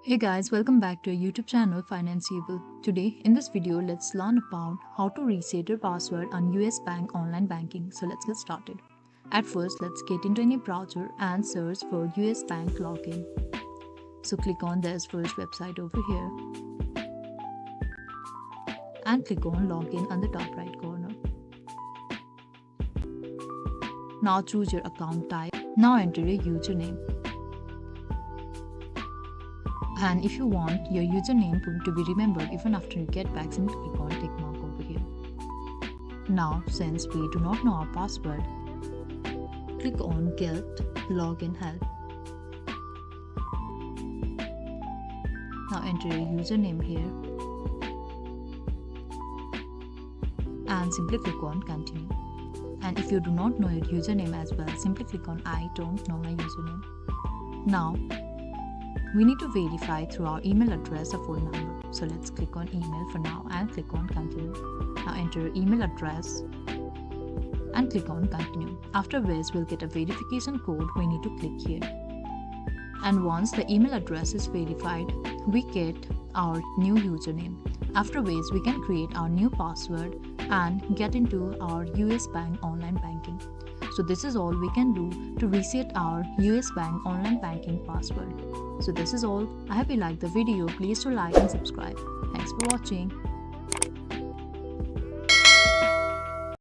Hey guys, welcome back to our YouTube channel Financeable. Today in this video, let's learn about how to reset your password on US Bank online banking. So let's get started. At first, let's get into any browser and search for US Bank login. So click on this first website over here and click on login on the top right corner. Now choose your account type. Now enter your username. And if you want your username to be remembered even after you get back, simply click on tick mark over here. Now, since we do not know our password, click on Get Login Help. Now enter your username here and simply click on Continue. And if you do not know your username as well, simply click on I don't know my username. Now, we need to verify through our email address or phone number. So let's click on email for now and click on continue. Now enter your email address and click on continue. After which we'll get a verification code. We need to click here. And once the email address is verified, we get our new username. After which we can create our new password and get into our US Bank online banking. So this is all we can do to reset our US Bank online banking password. So this is all. I hope you liked the video. Please do like and subscribe. Thanks for watching.